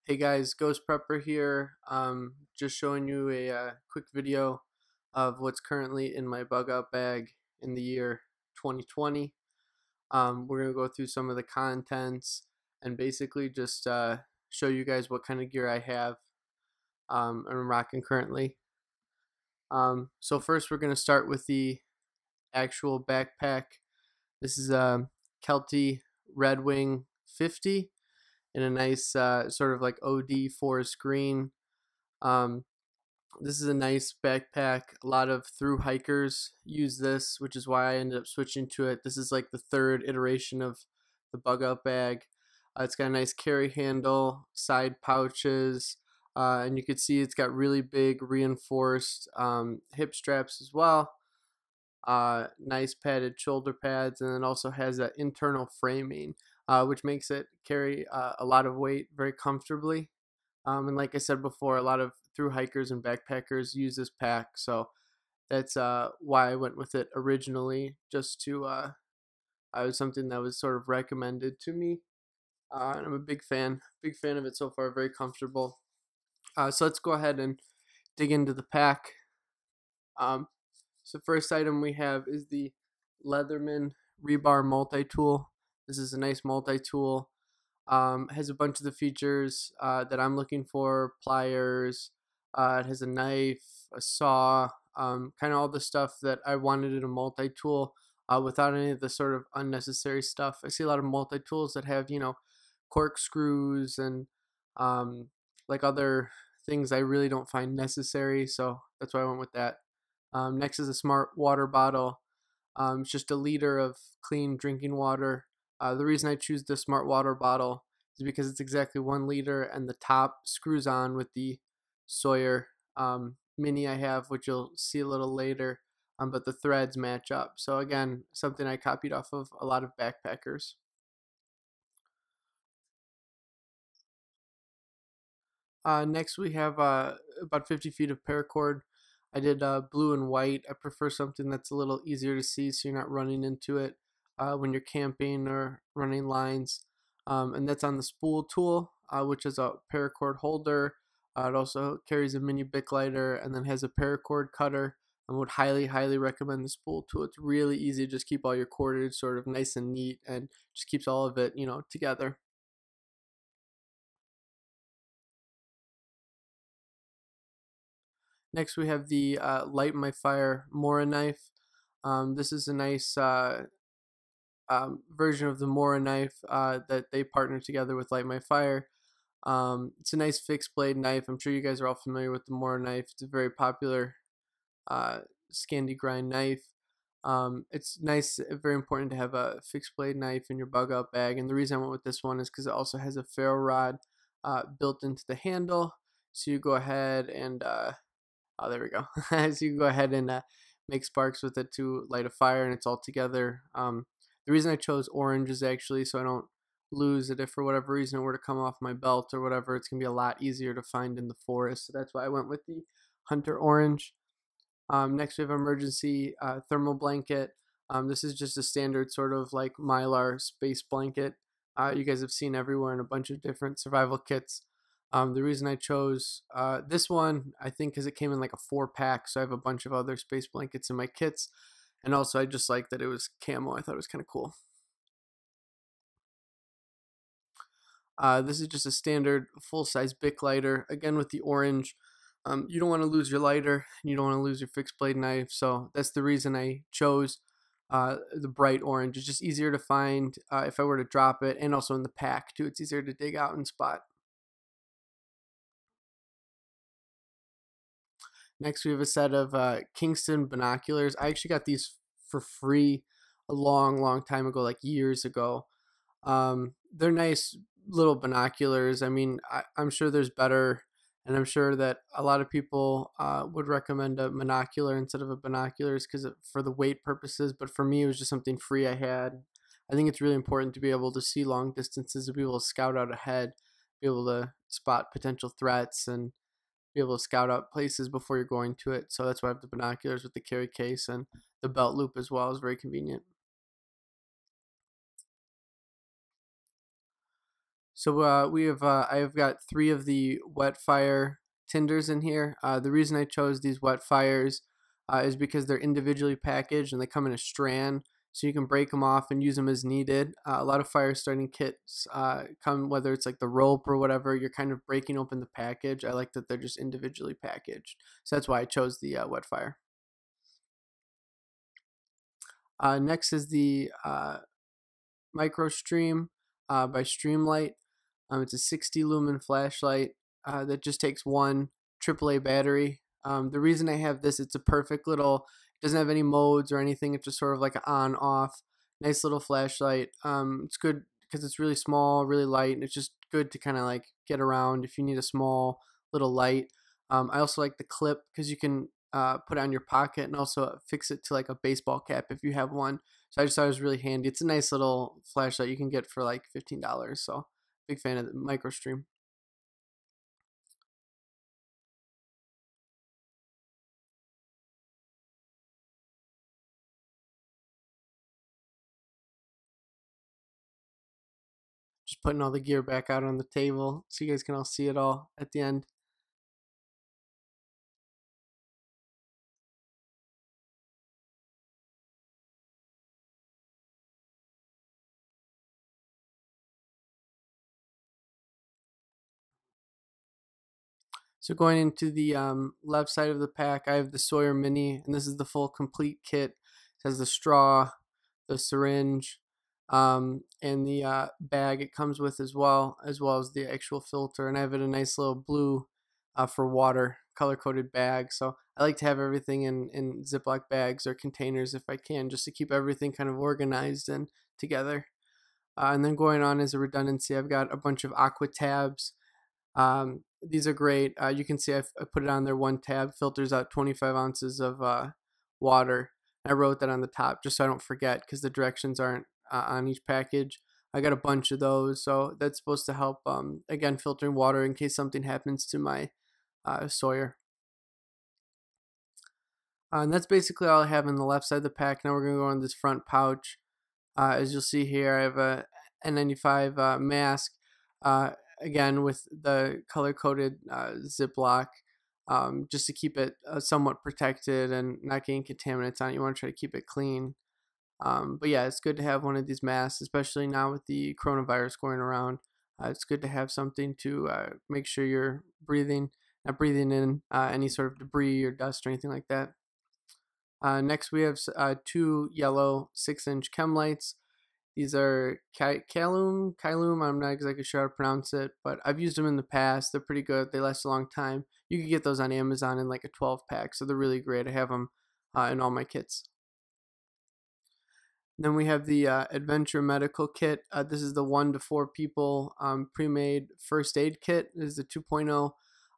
Hey guys, Ghost Prepper here. Just showing you a quick video of what's currently in my bug out bag in the year 2020. We're gonna go through some of the contents and basically just show you guys what kind of gear I have and I'm rocking currently. So first we're gonna start with the actual backpack. This is a Kelty Red Wing 50. In a nice sort of like OD forest green. Um, this is a nice backpack. A lot of through hikers use this, which is why I ended up switching to it. This is like the third iteration of the bug out bag. It's got a nice carry handle, side pouches, and you can see it's got really big reinforced hip straps as well. Nice padded shoulder pads, and then also has that internal framing, which makes it carry a lot of weight very comfortably. And like I said before, a lot of through hikers and backpackers use this pack, so that's why I went with it originally. Just to I was something that was sort of recommended to me, and I'm a big fan of it so far. Very comfortable. So let's go ahead and dig into the pack. So first item we have is the Leatherman Rebar Multitool. This is a nice multi-tool. Has a bunch of the features that I'm looking for: pliers. It has a knife, a saw, kind of all the stuff that I wanted in a multi-tool, without any of the sort of unnecessary stuff. I see a lot of multi-tools that have, corkscrews and like other things I really don't find necessary. So that's why I went with that. Next is a smart water bottle. It's just a liter of clean drinking water. The reason I choose the smart water bottle is because it's exactly 1 liter and the top screws on with the Sawyer Mini I have, which you'll see a little later, but the threads match up. So again, something I copied off of a lot of backpackers. Next we have about 50 feet of paracord. I did blue and white. I prefer something that's a little easier to see so you're not running into it when you're camping or running lines. And that's on the spool tool, which is a paracord holder. It also carries a mini bic lighter and then has a paracord cutter. I would highly recommend the spool tool. It's really easy to just keep all your cordage sort of nice and neat and just keeps all of it, together. Next, we have the Light My Fire Mora knife. This is a nice version of the Mora knife that they partnered together with Light My Fire. It's a nice fixed blade knife. I'm sure you guys are all familiar with the Mora knife. It's a very popular Scandi grind knife. It's nice, very important to have a fixed blade knife in your bug out bag. And the reason I went with this one is because it also has a ferro rod built into the handle. So you go ahead and oh, there we go. So you can go ahead and make sparks with it to light a fire, and it's all together. The reason I chose orange is actually so I don't lose it if for whatever reason it were to come off my belt or whatever. It's going to be a lot easier to find in the forest. So that's why I went with the Hunter Orange. Next we have emergency thermal blanket. This is just a standard sort of like Mylar space blanket. You guys have seen everywhere in a bunch of different survival kits. The reason I chose this one, I think, because it came in like a 4-pack, so I have a bunch of other space blankets in my kits, and also I just like that it was camo. I thought it was kind of cool. This is just a standard full-size Bic lighter, again with the orange. You don't want to lose your lighter, and you don't want to lose your fixed blade knife, so that's the reason I chose the bright orange. It's just easier to find if I were to drop it, and also in the pack too. It's easier to dig out and spot. Next, we have a set of Kingston binoculars. I actually got these for free a long time ago, like years ago. They're nice little binoculars. I mean, I'm sure there's better, and I'm sure that a lot of people would recommend a monocular instead of a binoculars because for the weight purposes. But for me, it was just something free I had. I think it's really important to be able to see long distances, to be able to scout out ahead, be able to spot potential threats, and be able to scout out places before you're going to it. So that's why I have the binoculars with the carry case, and the belt loop as well is very convenient. So I've got 3 of the wet fire tinders in here. The reason I chose these wet fires is because they're individually packaged and they come in a strand, so you can break them off and use them as needed. A lot of fire starting kits come, whether it's like the rope or whatever, you're kind of breaking open the package. I like that they're just individually packaged, so that's why I chose the wet fire. Next is the Micro Stream by Streamlight. It's a 60 lumen flashlight that just takes one AAA battery. The reason I have this, it's a perfect little, it doesn't have any modes or anything. It's just sort of like an on-off, nice little flashlight. It's good because it's really small, really light, and it's just good to kind of like get around if you need a small little light. I also like the clip because you can put it on your pocket and also fix it to like a baseball cap if you have one. So I just thought it was really handy. It's a nice little flashlight you can get for like $15. So big fan of the MicroStream. Just putting all the gear back out on the table so you guys can all see it all at the end. So going into the left side of the pack, I have the Sawyer Mini, and this is the full complete kit. It has the straw, the syringe, and the bag it comes with as well as the actual filter. And I have it a nice little blue for water, color-coded bag. So I like to have everything in Ziploc bags or containers if I can, just to keep everything kind of organized and together. And then going on as a redundancy, I've got a bunch of Aqua tabs. These are great. You can see I put it on there. One tab filters out 25 ounces of water. I wrote that on the top just so I don't forget because the directions aren't on each package. I got a bunch of those, so that's supposed to help, again, filtering water in case something happens to my Sawyer. And that's basically all I have in the left side of the pack. Now we're going to go on this front pouch. As you'll see here, I have a N95 mask. Again, with the color-coded Ziploc, just to keep it somewhat protected and not getting contaminants on it. You want to try to keep it clean. But yeah, it's good to have one of these masks, especially now with the coronavirus going around. It's good to have something to make sure you're not breathing in any sort of debris or dust or anything like that. Next, we have 2 yellow 6-inch Chem Lights. These are Kylum. I'm not exactly sure how to pronounce it, but I've used them in the past. They're pretty good. They last a long time. You can get those on Amazon in like a 12-pack, so they're really great. I have them in all my kits. Then we have the Adventure Medical Kit. This is the 1 to 4 people pre-made first aid kit. This is the 2.0.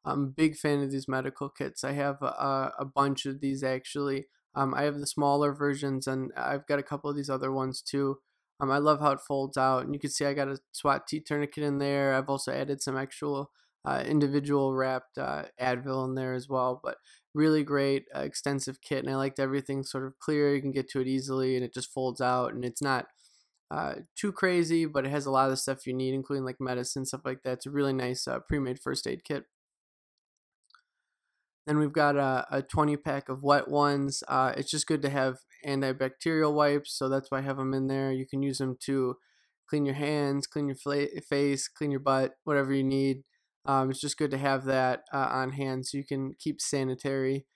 I'm a big fan of these medical kits. I have a bunch of these actually. I have the smaller versions, and I've got a couple of these other ones too. I love how it folds out, and you can see I got a SWAT T tourniquet in there. I've also added some actual individual wrapped Advil in there as well, but really great extensive kit, and I liked everything sort of clear. You can get to it easily, and it just folds out, and it's not too crazy, but it has a lot of the stuff you need, including like medicine, stuff like that. It's a really nice pre-made first aid kit. Then we've got a 20-pack of wet ones. It's just good to have antibacterial wipes, so that's why I have them in there. You can use them to clean your hands, clean your face, clean your butt, whatever you need. It's just good to have that on hand so you can keep sanitary.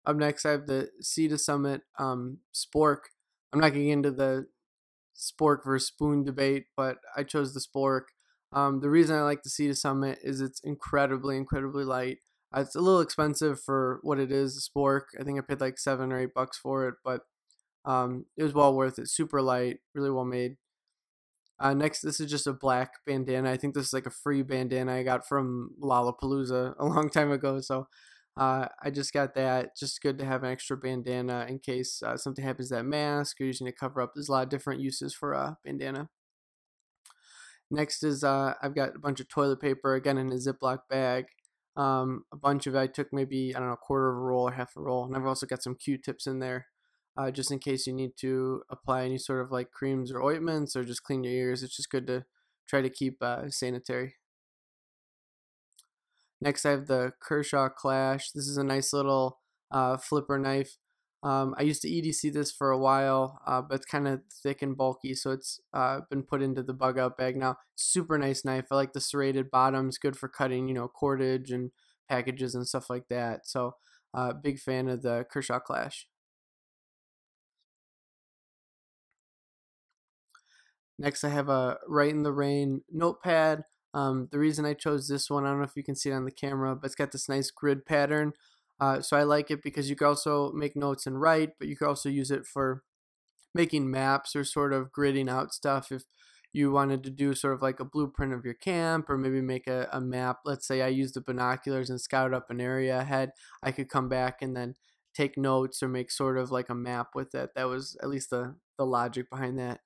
Up next, I have the Sea to Summit Spork. I'm not getting into the spork versus spoon debate, but I chose the spork. The reason I like the Sea to Summit is it's incredibly light. It's a little expensive for what it is, a spork. I think I paid like $7 or $8 for it, but it was well worth it. Super light, really well made. Next, this is just a black bandana. I think this is like a free bandana I got from Lollapalooza a long time ago, so I just got that. Just good to have an extra bandana in case something happens to that mask or using it to cover up. There's a lot of different uses for a bandana. Next is I've got a bunch of toilet paper, again in a Ziploc bag. a bunch of it. I took maybe, I don't know, a quarter of a roll or half a roll, and I've also got some Q-tips in there, just in case you need to apply any sort of like creams or ointments or just clean your ears. It's just good to try to keep sanitary. Next, I have the Kershaw Clash. This is a nice little flipper knife. I used to EDC this for a while, but it's kind of thick and bulky, so it's been put into the Bugout bag now. Super nice knife. I like the serrated bottoms, good for cutting, cordage and packages and stuff like that. So, big fan of the Kershaw Clash. Next, I have a Right in the Rain notepad. The reason I chose this one, I don't know if you can see it on the camera, but it's got this nice grid pattern. So I like it because you can also make notes and write, but you can also use it for making maps or sort of gridding out stuff. If you wanted to do sort of like a blueprint of your camp, or maybe make a map. Let's say I use the binoculars and scout up an area ahead. I could come back and then take notes or make sort of like a map with it. That was at least the logic behind that.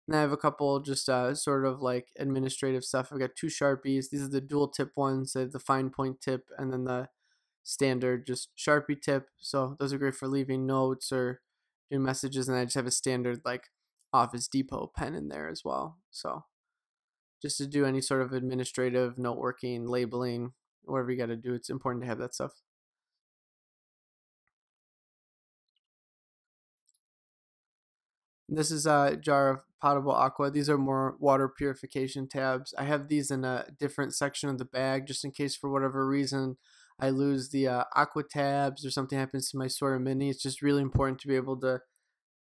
And I have a couple just sort of like administrative stuff. I've got two Sharpies. These are the dual tip ones. They have the fine point tip and then the standard just Sharpie tip. So those are great for leaving notes or doing messages. And I just have a standard like Office Depot pen in there as well. So just to do any sort of administrative note working, labeling, whatever you got to do, it's important to have that stuff. This is a jar of Potable Aqua. These are more water purification tabs. I have these in a different section of the bag just in case for whatever reason I lose the Aqua tabs or something happens to my Sawyer Mini. It's just really important to be able to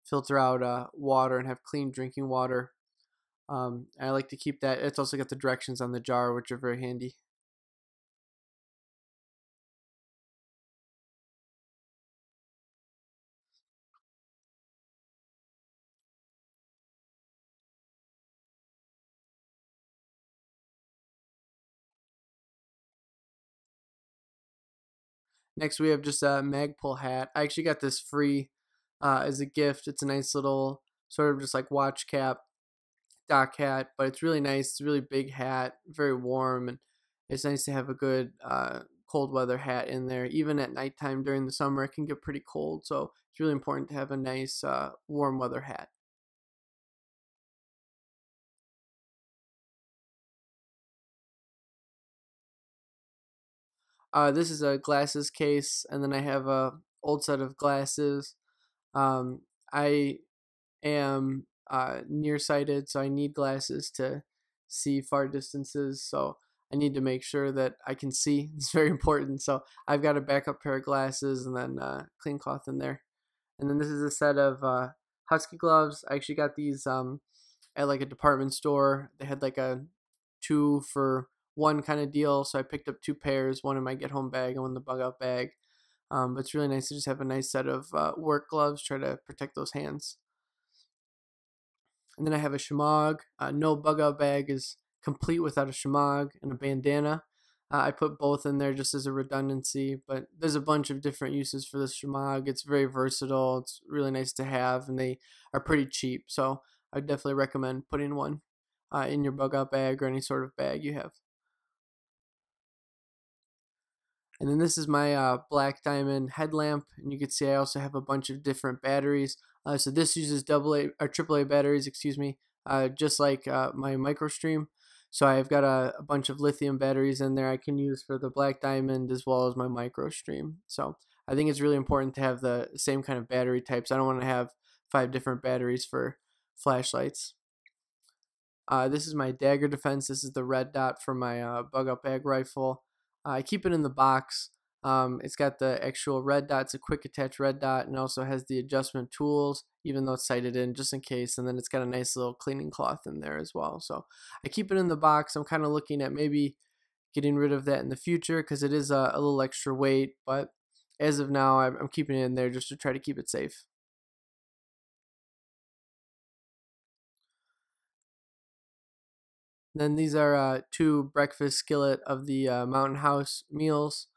filter out water and have clean drinking water. I like to keep that. It's also got the directions on the jar, which are very handy. Next, we have just a Magpul hat. I actually got this free as a gift. It's a nice little sort of just like watch cap, dock hat, but it's really nice. It's a really big hat, very warm, and it's nice to have a good cold weather hat in there. Even at nighttime during the summer, it can get pretty cold, so it's really important to have a nice warm weather hat. This is a glasses case, and then I have a old set of glasses. I am nearsighted, so I need glasses to see far distances. So I need to make sure that I can see. It's very important. So I've got a backup pair of glasses and then clean cloth in there. And then this is a set of husky gloves. I actually got these at like a department store. They had like a 2 for 1 kind of deal. So I picked up 2 pairs, one in my get home bag and one in the Bugout bag. But it's really nice to just have a nice set of work gloves, try to protect those hands. And then I have a Shemagh. No Bugout bag is complete without a Shemagh and a bandana. I put both in there just as a redundancy, but there's a bunch of different uses for this Shemagh. It's very versatile. It's really nice to have, and they are pretty cheap. So I definitely recommend putting one in your Bugout bag or any sort of bag you have. And then this is my black diamond headlamp, and you can see I also have a bunch of different batteries. So this uses AA or AAA batteries, excuse me, just like my MicroStream. So I've got a bunch of lithium batteries in there I can use for the black diamond as well as my MicroStream. So I think it's really important to have the same kind of battery types. I don't want to have 5 different batteries for flashlights. This is my Dagger Defense. This is the red dot for my Bugout bag rifle. I keep it in the box. It's got the actual red dot. It's a quick attach red dot, and also has the adjustment tools, even though it's sighted in just in case. And then it's got a nice little cleaning cloth in there as well. So I keep it in the box. I'm kind of looking at maybe getting rid of that in the future because it is a little extra weight. But as of now, I'm keeping it in there just to try to keep it safe. Then these are 2 breakfast skillet of the Mountain House meals.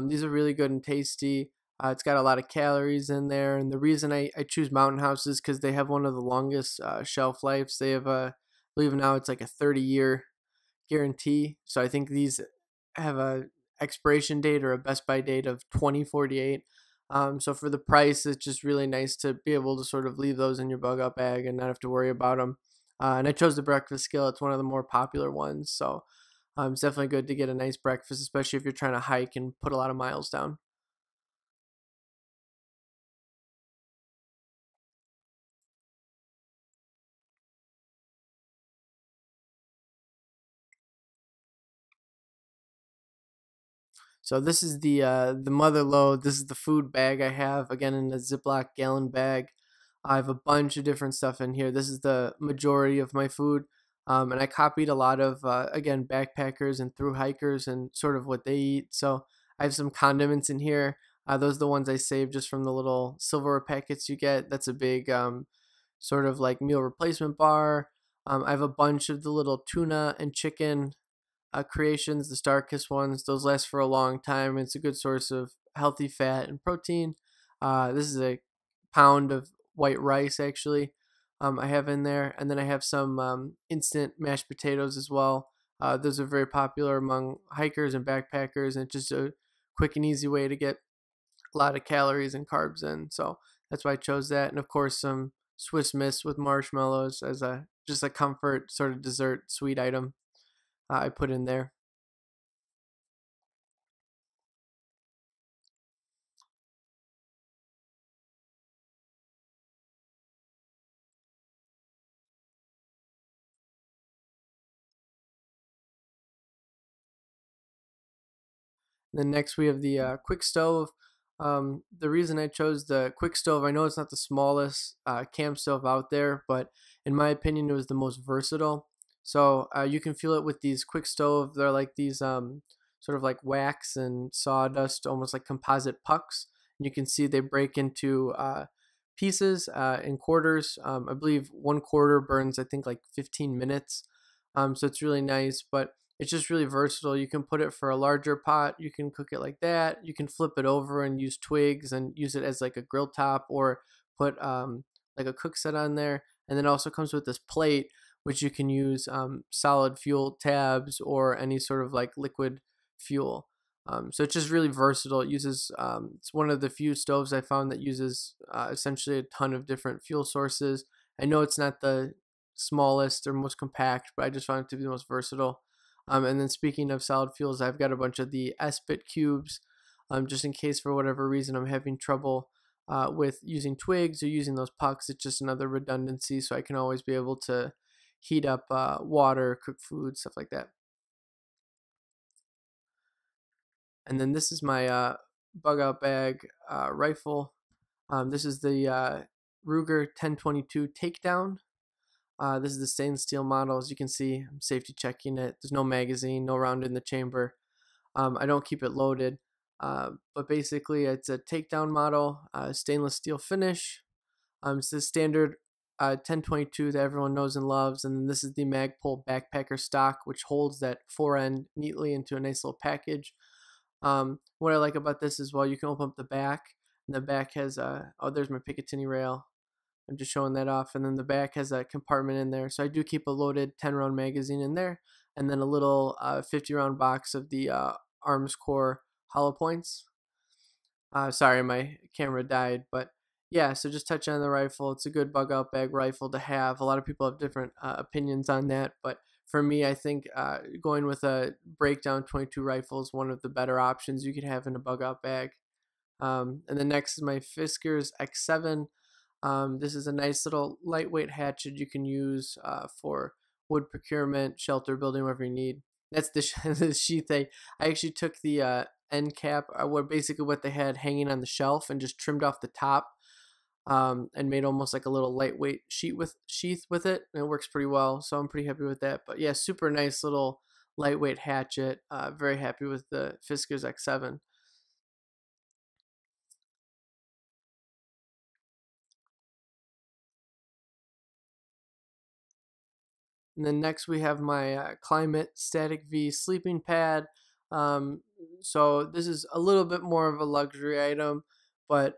These are really good and tasty. It's got a lot of calories in there, and the reason I choose Mountain House is because they have one of the longest shelf lives. They have I believe now it's like a 30-year guarantee. So I think these have a expiration date or a best by date of 2048. So for the price, it's just really nice to be able to sort of leave those in your bug out bag and not have to worry about them. And I chose the breakfast skillet. It's one of the more popular ones. So it's definitely good to get a nice breakfast, especially if you're trying to hike and put a lot of miles down. So this is the mother load. This is the food bag I have, again in a Ziploc gallon bag. I have a bunch of different stuff in here. This is the majority of my food. And I copied a lot of, again, backpackers and through hikers and sort of what they eat. So I have some condiments in here. Those are the ones I saved just from the little silverware packets you get. That's a big sort of like meal replacement bar. I have a bunch of the little tuna and chicken creations, the Starkist ones. Those last for a long time. It's a good source of healthy fat and protein. This is a pound of white rice, actually, I have in there. And then I have some instant mashed potatoes as well. Those are very popular among hikers and backpackers, and just a quick and easy way to get a lot of calories and carbs in. So that's why I chose that. And of course, some Swiss Miss with marshmallows as a just a comfort sort of dessert sweet item I put in there. Then next we have the quick stove. The reason I chose the quick stove, I know it's not the smallest camp stove out there, but in my opinion, it was the most versatile. So you can feel it with these quick stove. They're like these sort of like wax and sawdust, almost like composite pucks. And you can see they break into pieces in quarters. I believe one quarter burns, I think, like 15 minutes. So it's really nice, but it's just really versatile. You can put it for a larger pot. You can cook it like that. You can flip it over and use twigs and use it as like a grill top, or put like a cook set on there. And then it also comes with this plate, which you can use solid fuel tabs or any sort of like liquid fuel. So it's just really versatile. It uses, it's one of the few stoves I found that uses essentially a ton of different fuel sources. I know it's not the smallest or most compact, but I just found it to be the most versatile. And then speaking of solid fuels, I've got a bunch of the S-bit cubes, just in case for whatever reason I'm having trouble with using twigs or using those pucks. It's just another redundancy, so I can always be able to heat up water, cook food, stuff like that. And then this is my Bugout Bag rifle. This is the Ruger 1022 Takedown. This is the stainless steel model. As you can see, I'm safety checking it. There's no magazine, no round in the chamber. I don't keep it loaded, but basically it's a takedown model, stainless steel finish. It's the standard 1022 that everyone knows and loves, and then this is the Magpul backpacker stock, which holds that fore end neatly into a nice little package. What I like about this is, well, you can open up the back, and the back has oh, there's my Picatinny rail. I'm just showing that off, and then the back has a compartment in there. So I do keep a loaded 10-round magazine in there, and then a little 50-round box of the Armscore hollow points. Sorry, my camera died, but yeah, so just touch on the rifle. It's a good Bugout Bag rifle to have. A lot of people have different opinions on that, but for me, I think going with a breakdown 22 rifle is one of the better options you could have in a Bugout Bag. And then next is my Fiskars X7. This is a nice little lightweight hatchet you can use for wood procurement, shelter building, whatever you need. That's the sheath. I actually took the end cap, basically what they had hanging on the shelf, and just trimmed off the top and made almost like a little lightweight sheath with it. And it works pretty well, so I'm pretty happy with that. But yeah, super nice little lightweight hatchet. Very happy with the Fiskars X7. And then next we have my Climate Static V sleeping pad. So this is a little bit more of a luxury item, but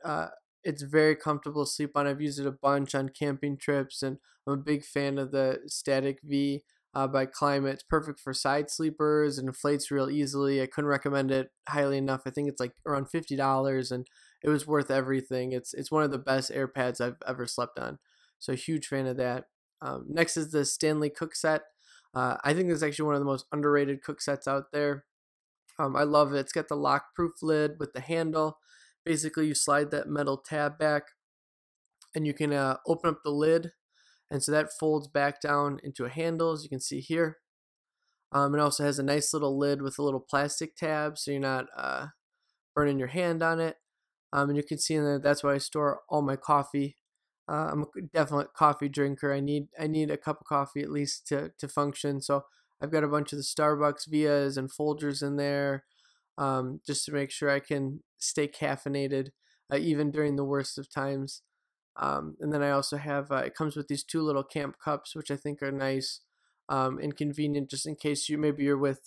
it's very comfortable to sleep on. I've used it a bunch on camping trips, and I'm a big fan of the Static V. by Climate. It's perfect for side sleepers and inflates real easily. I couldn't recommend it highly enough. I think it's like around $50, and it was worth everything. It's one of the best air pads I've ever slept on. So huge fan of that. Next is the Stanley Cookset. I think this is actually one of the most underrated cooksets out there. I love it. It's got the lock-proof lid with the handle. Basically, you slide that metal tab back, and you can open up the lid, and so that folds back down into a handle, as you can see here. It also has a nice little lid with a little plastic tab, so you're not burning your hand on it. And you can see in there, that's where I store all my coffee. I'm a definite coffee drinker. I need a cup of coffee at least to function. So I've got a bunch of the Starbucks Vias and Folgers in there, just to make sure I can stay caffeinated even during the worst of times. And then I also have, it comes with these 2 little camp cups, which I think are nice and convenient, just in case maybe you're with,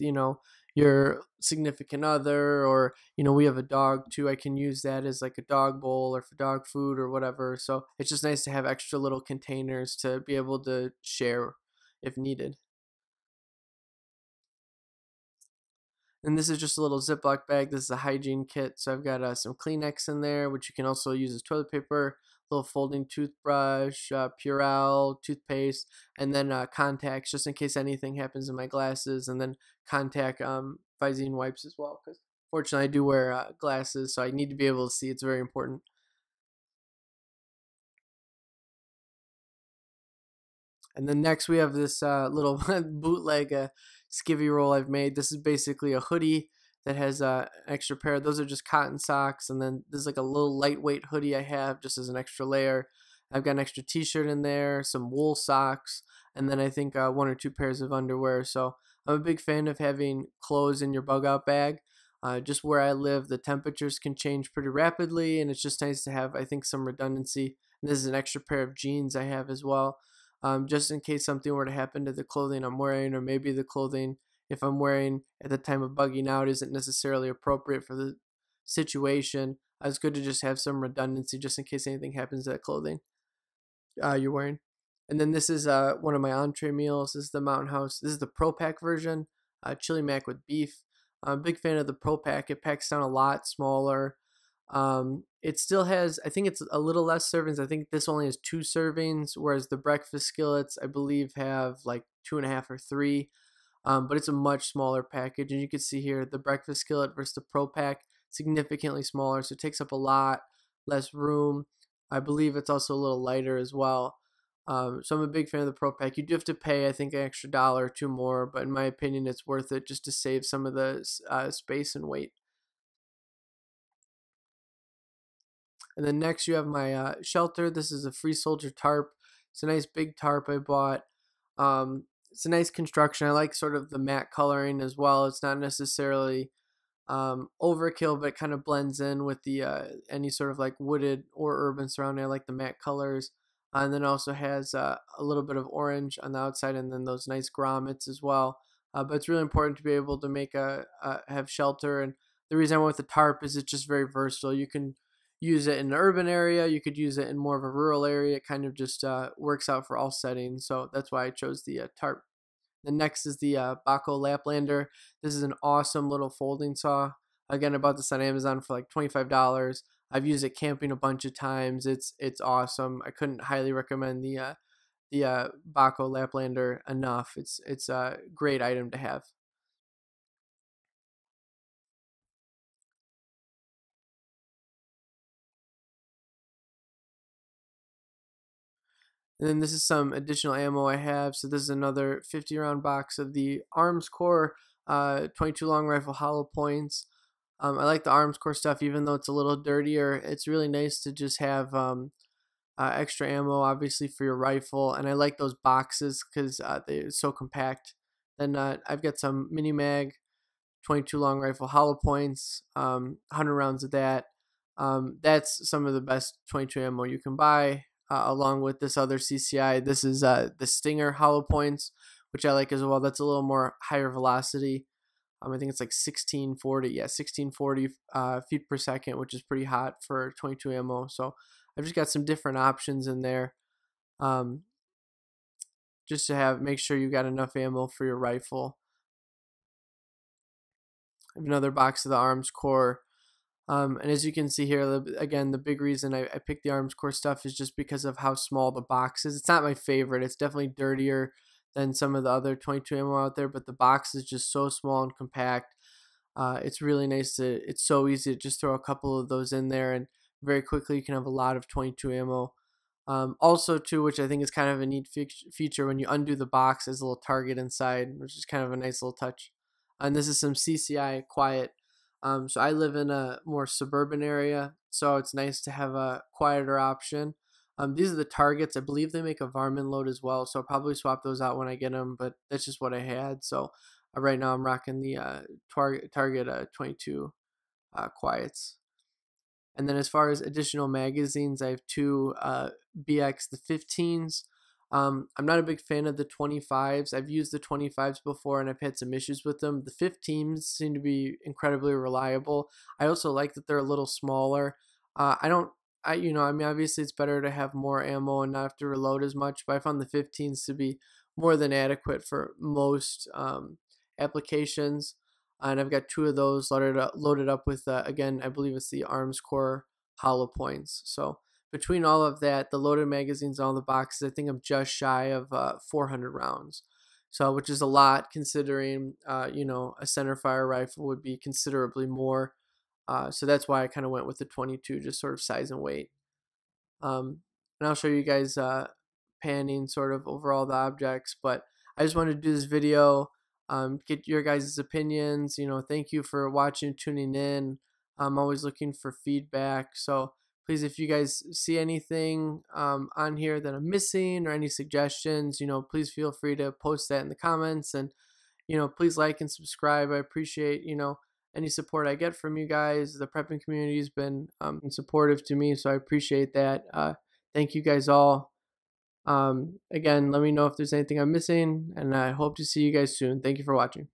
your significant other, or, we have a dog too. I can use that as like a dog bowl or for dog food or whatever. So it's just nice to have extra little containers to be able to share if needed. And this is just a little Ziploc bag. This is a hygiene kit. So I've got some Kleenex in there, which you can also use as toilet paper, little folding toothbrush, Purell, toothpaste, and then contacts just in case anything happens in my glasses, and then contact Visine wipes as well, because fortunately I do wear glasses, so I need to be able to see. It's very important. And then next we have this little bootleg skivvy roll I've made. This is basically a hoodie that has an extra pair. Those are just cotton socks. And then there's like a little lightweight hoodie I have just as an extra layer. I've got an extra t-shirt in there, some wool socks, and then I think 1 or 2 pairs of underwear. So I'm a big fan of having clothes in your bug out bag. Just where I live, the temperatures can change pretty rapidly, and it's just nice to have, I think, some redundancy. And this is an extra pair of jeans I have as well. Just in case something were to happen to the clothing I'm wearing, or maybe the clothing, if I'm wearing at the time of bugging out, isn't necessarily appropriate for the situation. It's good to just have some redundancy just in case anything happens to that clothing you're wearing. And then this is one of my entree meals. This is the Mountain House. This is the Pro Pack version, chili mac with beef. I'm a big fan of the Pro Pack. It packs down a lot smaller. It still has, I think it's a little less servings. I think this only has 2 servings, whereas the breakfast skillets, I believe, have like 2.5 or 3. But it's a much smaller package. And you can see here, the breakfast skillet versus the Pro Pack, significantly smaller. So it takes up a lot less room. I believe it's also a little lighter as well. So I'm a big fan of the Pro Pack. You do have to pay, I think, an extra $1 or 2 more, but in my opinion, it's worth it just to save some of the space and weight. And then next you have my shelter. This is a Free Soldier tarp. It's a nice big tarp I bought. It's a nice construction. I like sort of the matte coloring as well. It's not necessarily overkill, but it kind of blends in with the any sort of like wooded or urban surrounding. I like the matte colors. And then also has a little bit of orange on the outside, and then those nice grommets as well. But it's really important to be able to make have shelter. And the reason I went with the tarp is it's just very versatile. You can use it in an urban area. You could use it in more of a rural area. It kind of just works out for all settings. So that's why I chose the tarp. The next is the Bugout Laplander. This is an awesome little folding saw. Again, I bought this on Amazon for like $25. I've used it camping a bunch of times. It's awesome. I couldn't highly recommend the Bugout Laplander enough. It's a great item to have. And then this is some additional ammo I have. So this is another 50 round box of the Armscore 22 long rifle hollow points. I like the Armscore stuff, even though it's a little dirtier. It's really nice to just have extra ammo, obviously, for your rifle. And I like those boxes because they're so compact. Then I've got some mini mag 22 long rifle hollow points, 100 rounds of that. That's some of the best 22 ammo you can buy, along with this other CCI. This is the Stinger hollow points, which I like as well. That's a little more higher velocity. I think it's like 1640, yeah, 1640 feet per second, which is pretty hot for 22 ammo. So I've just got some different options in there. just to make sure you got enough ammo for your rifle. I have another box of the Armscore. And as you can see here, again, the big reason I picked the Armscore stuff is just because of how small the box is. It's not my favorite. It's definitely dirtier than some of the other 22 ammo out there, but the box is just so small and compact. It's really nice it's so easy to just throw a couple of those in there, and very quickly you can have a lot of 22 ammo. Also too, which I think is kind of a neat feature, when you undo the box, there's a little target inside, which is kind of a nice little touch. And this is some CCI quiet. So I live in a more suburban area, so it's nice to have a quieter option. These are the targets. I believe they make a Varmin load as well, so I'll probably swap those out when I get them, but that's just what I had. So right now I'm rocking the Target 22 quiets. And then as far as additional magazines, I have two BX, the 15s. I'm not a big fan of the 25s. I've used the 25s before and I've had some issues with them. The 15s seem to be incredibly reliable. I also like that they're a little smaller. I mean, obviously it's better to have more ammo and not have to reload as much, but I found the 15s to be more than adequate for most applications. And I've got two of those loaded up with, again, I believe it's the Armscore hollow points. So between all of that, the loaded magazines on the boxes, I think I'm just shy of 400 rounds. So, which is a lot considering, a centerfire rifle would be considerably more. So that's why I kind of went with the 22, just sort of size and weight. And I'll show you guys panning sort of over all the objects, but I just wanted to do this video, get your guys' opinions. Thank you for watching, tuning in. I'm always looking for feedback, so please, if you guys see anything on here that I'm missing or any suggestions, please feel free to post that in the comments, and please like and subscribe. I appreciate any support I get from you guys. The prepping community has been supportive to me, so I appreciate that. Thank you guys all. Again, let me know if there's anything I'm missing, and I hope to see you guys soon. Thank you for watching.